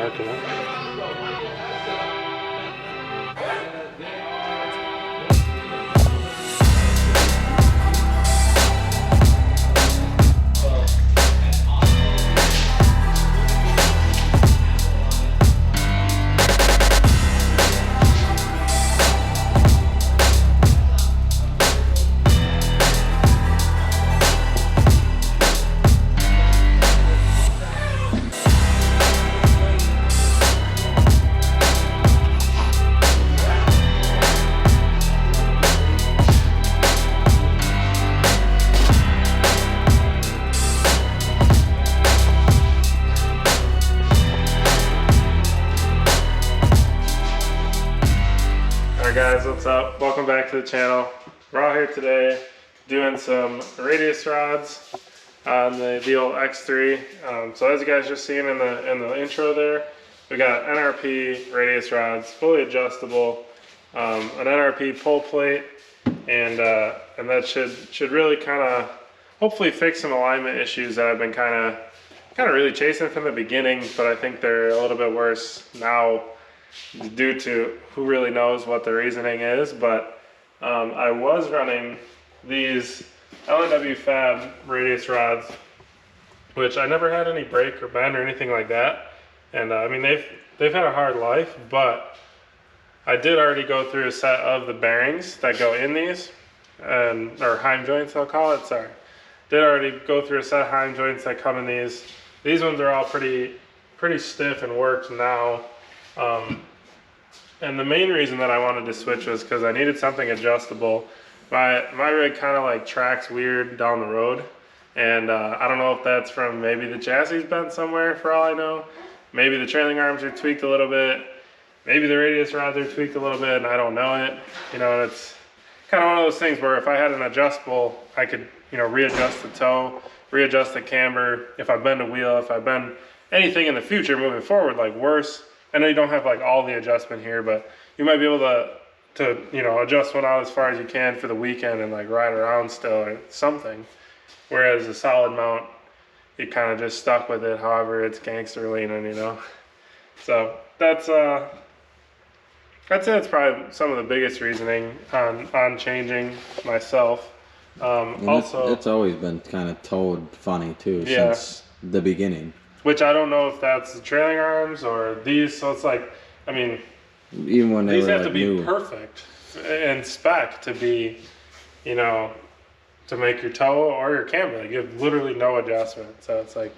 Okay. Guys, what's up? Welcome back to the channel. We're out here today doing some radius rods on the old X3. So as you guys just seen in the intro there, we got NRP radius rods, fully adjustable, an NRP pull plate, and that should really kind of hopefully fix some alignment issues that I've been kind of really chasing from the beginning, but I think they're a little bit worse now, due to who really knows what the reasoning is. But I was running these L&W Fab radius rods, which I never had any break or bend or anything like that. And I mean, they've had a hard life, but I did already go through a set of the bearings that go in these, or heim joints I'll call it, sorry. Did already go through a set of heim joints that come in these. These ones are all pretty stiff and worked now. And the main reason that I wanted to switch was because I needed something adjustable. My rig kind of like tracks weird down the road, and I don't know if that's from maybe the chassis bent somewhere, for all I know. Maybe the trailing arms are tweaked a little bit, maybe the radius rods are tweaked a little bit and I don't know it. You know, and it's kind of one of those things where if I had an adjustable, I could, you know, readjust the toe, readjust the camber. If I bend a wheel, if I bend anything in the future moving forward, like worse, I know you don't have like all the adjustment here, but you might be able to you know, adjust one out as far as you can for the weekend and like ride around still or something. Whereas a solid mount, you kind of just stuck with it however it's gangster leaning, you know. So that's I'd say that's probably some of the biggest reasoning on changing myself. Also, it's always been kind of towed funny too, since the beginning. Which I don't know if that's the trailing arms or these. So it's like, I mean, even when these have like to be perfect and spec to be, you know, to make your toe or your camber. Like you have literally no adjustment. So it's like,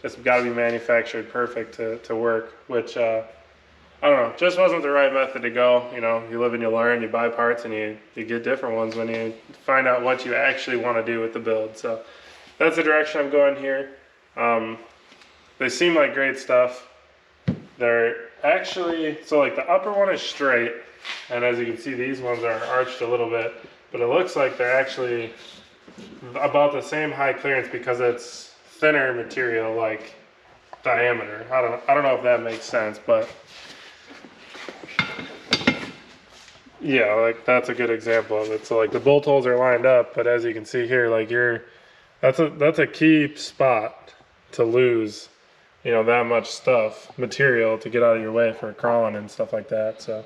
just got to be manufactured perfect to work, which I don't know, just wasn't the right method to go. You know, you live and you learn, you buy parts and you get different ones when you find out what you actually want to do with the build. So that's the direction I'm going here. They seem like great stuff. They're actually, so like the upper one is straight, and as you can see, these ones are arched a little bit, but it looks like they're actually about the same high clearance because it's thinner material, like diameter. I don't know if that makes sense, but yeah, like that's a good example of it. So like the bolt holes are lined up, but as you can see here, like that's a key spot to lose, you know, that much material to get out of your way for crawling and stuff like that. So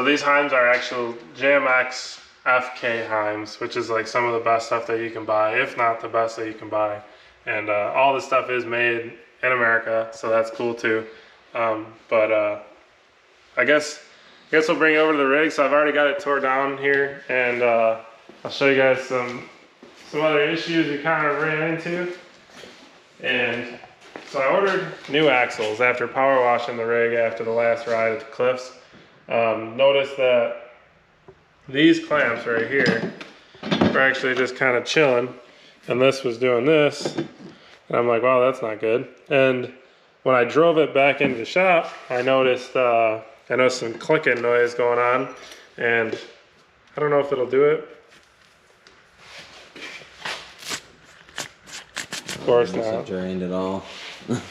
these heims are actual JMX FK heims, which is like some of the best stuff that you can buy, if not the best that you can buy. And all this stuff is made in America, so that's cool too. But I guess we'll bring it over to the rig. So I've already got it tore down here, and I'll show you guys some other issues we kind of ran into. And so I ordered new axles after power washing the rig after the last ride at the cliffs. Noticed that these clamps right here were actually just kind of chilling, and this was doing this, and I'm like, wow, that's not good. And when I drove it back into the shop, I noticed some clicking noise going on, and I don't know if it'll do it. Of course not. Drained it all.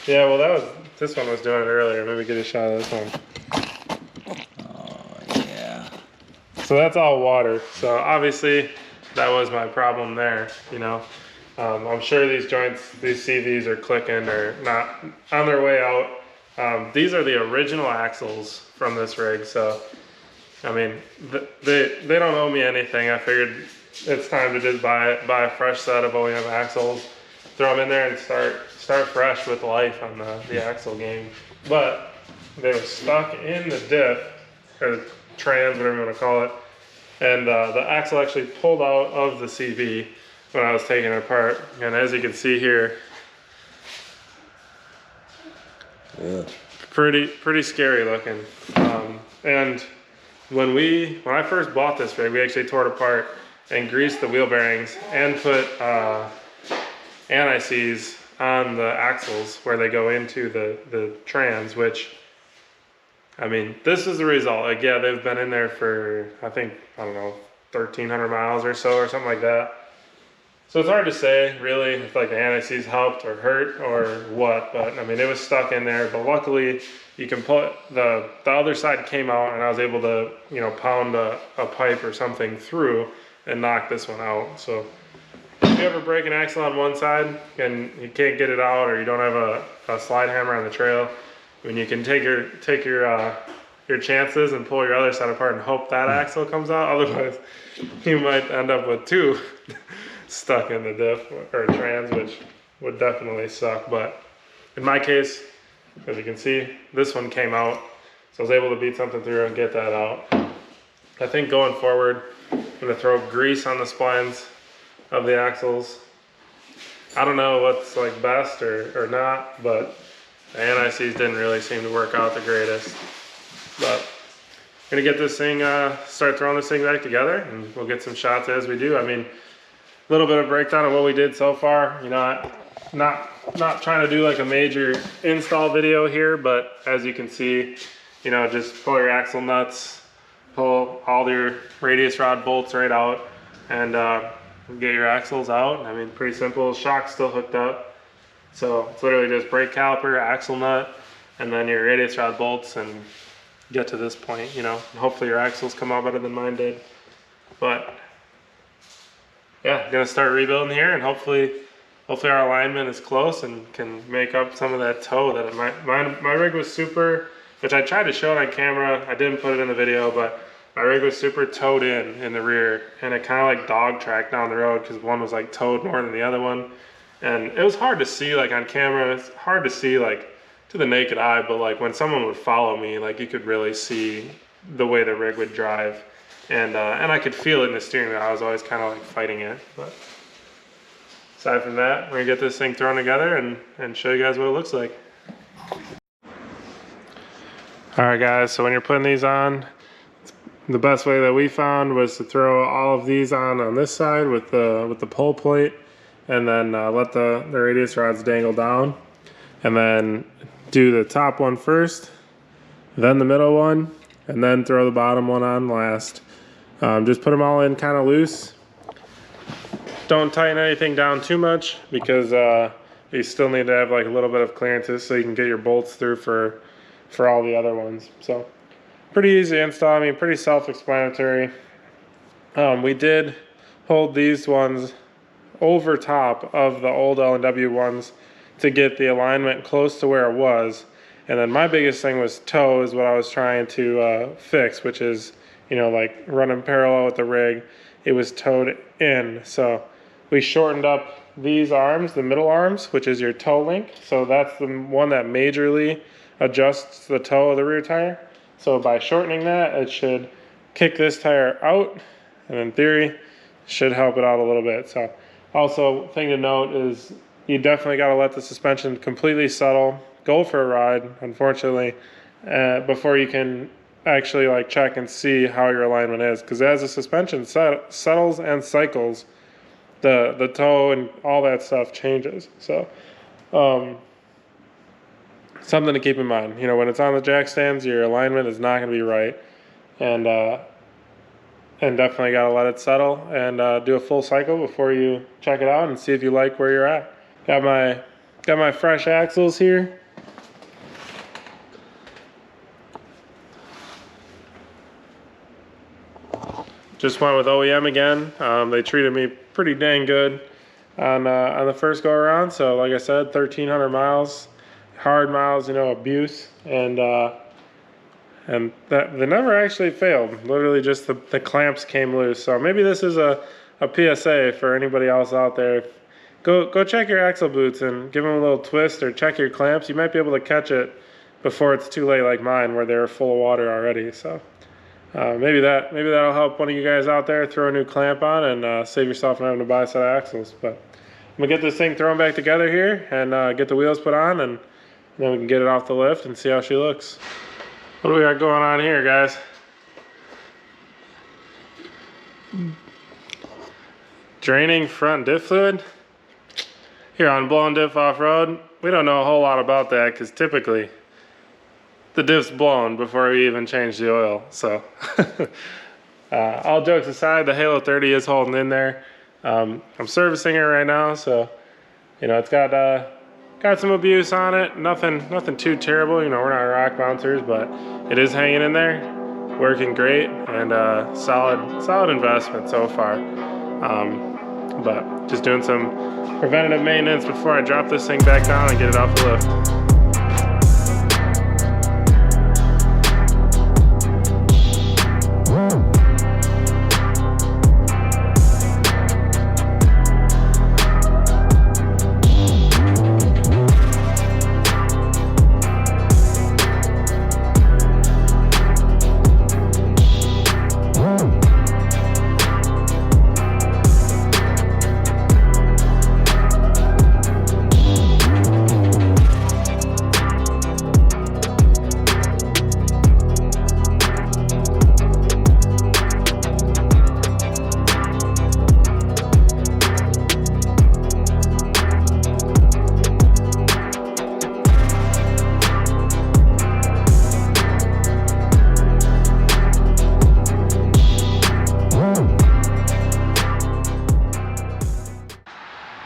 Yeah, well, this one was doing it earlier. Maybe get a shot of this one. Oh yeah. So that's all water. So obviously that was my problem there. You know, I'm sure these joints, these CVs are clicking or not on their way out. These are the original axles from this rig, so I mean, they don't owe me anything. I figured it's time to just buy a fresh set of OEM axles, throw them in there, and start fresh with life on the axle game. But they were stuck in the diff, or trans, whatever you want to call it, and the axle actually pulled out of the CV when I was taking it apart. And as you can see here, yeah, pretty scary looking. And when I first bought this rig, we actually tore it apart and greased the wheel bearings and put anti-seize on the axles where they go into the trans, which, I mean, this is the result. Like, yeah, they've been in there for, I think, I don't know, 1,300 miles or so, or something like that. So it's hard to say, really, if like the anti-seize helped or hurt or what, but I mean, it was stuck in there. But luckily, you can pull the other side came out, and I was able to, you know, pound a pipe or something through and knock this one out. So if you ever break an axle on one side and you can't get it out, or you don't have a slide hammer on the trail, I mean, you can take your chances and pull your other side apart and hope that axle comes out. Otherwise, you might end up with two stuck in the diff or trans, which would definitely suck. But in my case, as you can see, this one came out, so I was able to beat something through and get that out. I think going forward, I'm gonna throw grease on the splines of the axles. I don't know what's like best or not, but the anti-seize didn't really seem to work out the greatest. But I'm gonna get this thing, start throwing this thing back together, and we'll get some shots as we do. I mean, a little bit of breakdown of what we did so far. You know, not trying to do like a major install video here, but as you can see, you know, just pull your axle nuts, pull all your radius rod bolts right out, and get your axles out. I mean, pretty simple. Shock's still hooked up, so it's literally just brake caliper, axle nut, and then your radius rod bolts, and get to this point, you know. Hopefully your axles come out better than mine did. But yeah, gonna start rebuilding here, and hopefully our alignment is close and can make up some of that toe that my rig was super, which I tried to show it on camera. I didn't put it in the video, but my rig was super towed in the rear, and it kind of like dog tracked down the road because one was like towed more than the other one. And it was hard to see like on camera. It's hard to see like to the naked eye, but like when someone would follow me, like you could really see the way the rig would drive. And I could feel it in the steering wheel. I was always kind of like fighting it. But aside from that, we're gonna get this thing thrown together and show you guys what it looks like. All right, guys, so when you're putting these on, the best way that we found was to throw all of these on this side with the pull plate, and then let the radius rods dangle down, and then do the top one first, then the middle one, and then throw the bottom one on last. Just put them all in kind of loose. Don't tighten anything down too much, because you still need to have like a little bit of clearances so you can get your bolts through for all the other ones. So pretty easy install. I mean, pretty self-explanatory. We did hold these ones over top of the old L&W ones to get the alignment close to where it was. And then my biggest thing was toe is what I was trying to fix, which is, you know, like running parallel with the rig. It was towed in. So we shortened up these arms, the middle arms, which is your toe link. So that's the one that majorly adjusts the toe of the rear tire. So by shortening that, it should kick this tire out, and in theory, should help it out a little bit. So also, thing to note is you definitely got to let the suspension completely settle, go for a ride, unfortunately, before you can actually like check and see how your alignment is. Because as the suspension settles and cycles, the toe and all that stuff changes. So something to keep in mind. You know, when it's on the jack stands, your alignment is not going to be right, and definitely got to let it settle and do a full cycle before you check it out and see if you like where you're at. Got my fresh axles here. Just went with OEM again. They treated me pretty dang good on the first go around. So like I said, 1,300 miles. hard miles, you know, abuse, and that they never actually failed. Literally just the clamps came loose. So maybe this is a PSA for anybody else out there. Go check your axle boots and give them a little twist, or check your clamps. You might be able to catch it before it's too late, like mine, where they're full of water already. So maybe that'll help one of you guys out there throw a new clamp on and save yourself from having to buy a set of axles. But I'm gonna get this thing thrown back together here and get the wheels put on, and then we can get it off the lift and see how she looks. What do we got going on here, guys? Draining front diff fluid. Here on Blown Diff Off-Road, we don't know a whole lot about that because typically the diff's blown before we even change the oil. So all jokes aside, the Halo 30 is holding in there. I'm servicing it right now, so you know it's got some abuse on it. Nothing too terrible. You know, we're not rock bouncers, but it is hanging in there, working great, and solid investment so far. But just doing some preventative maintenance before I drop this thing back down and get it off the lift.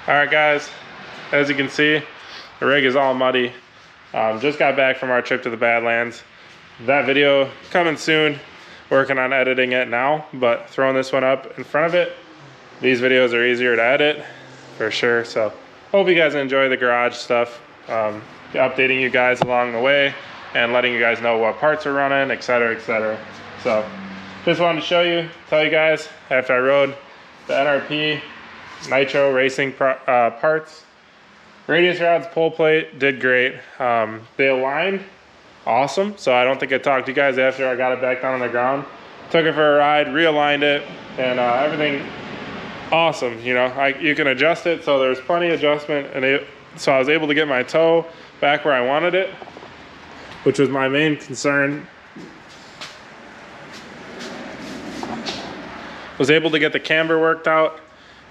Alright guys, as you can see, the rig is all muddy. Just got back from our trip to the Badlands. That video coming soon. Working on editing it now, but throwing this one up in front of it. These videos are easier to edit, for sure. So, hope you guys enjoy the garage stuff. Updating you guys along the way and letting you guys know what parts are running, etc, etc. So, just wanted to show you, tell you guys, after I rode the NRP Nitro Racing parts. Radius rods, pull plate, did great. They aligned awesome, so I don't think I talked to you guys after I got it back down on the ground. Took it for a ride, realigned it, and everything awesome. You know, you can adjust it, so there's plenty of adjustment, and so I was able to get my toe back where I wanted it, which was my main concern. Was able to get the camber worked out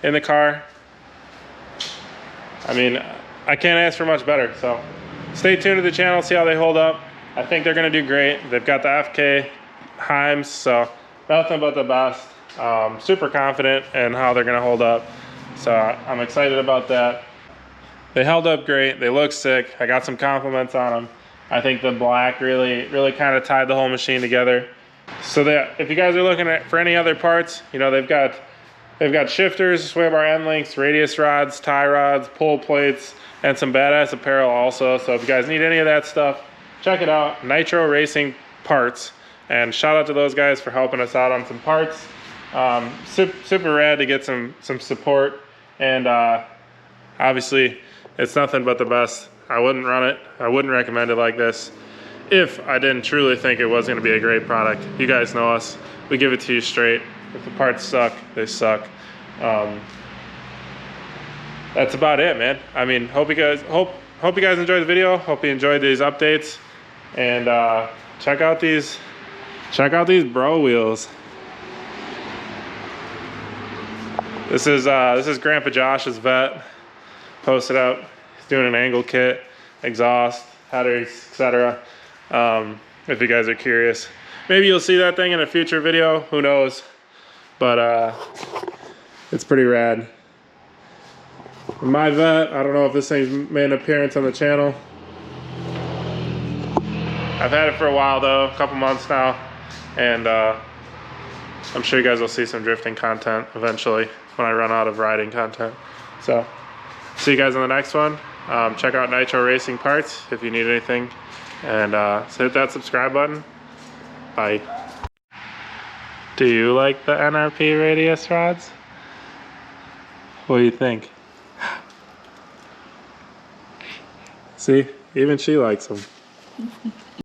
in the car. I mean, I can't ask for much better. So stay tuned to the channel, see how they hold up. I think they're gonna do great. They've got the FK Heims, so nothing but the best. Super confident in how they're gonna hold up. So I'm excited about that. They held up great, they look sick. I got some compliments on them. I think the black really kind of tied the whole machine together. So that if you guys are looking for any other parts, you know, they've got shifters, sway bar end links, radius rods, tie rods, pull plates, and some badass apparel also. So if you guys need any of that stuff, check it out. Nitro Racing Parts. And shout out to those guys for helping us out on some parts. Super rad to get some support. And obviously, it's nothing but the best. I wouldn't run it. I wouldn't recommend it like this if I didn't truly think it was going to be a great product. You guys know us. We give it to you straight. If the parts suck, they suck. That's about it, man. I mean, hope you guys enjoyed the video. Hope you enjoyed these updates, and check out these bro wheels. This is Grandpa Josh's vet. Posted up. He's doing an angle kit, exhaust, headers, etc. If you guys are curious, maybe you'll see that thing in a future video. Who knows? But it's pretty rad. My vet, I don't know if this thing's made an appearance on the channel. I've had it for a while though, a couple months now, and I'm sure you guys will see some drifting content eventually when I run out of riding content. So, see you guys on the next one. Check out Nitro Racing Parts if you need anything. And so hit that subscribe button. Bye. Do you like the NRP radius rods? What do you think? See, even she likes them.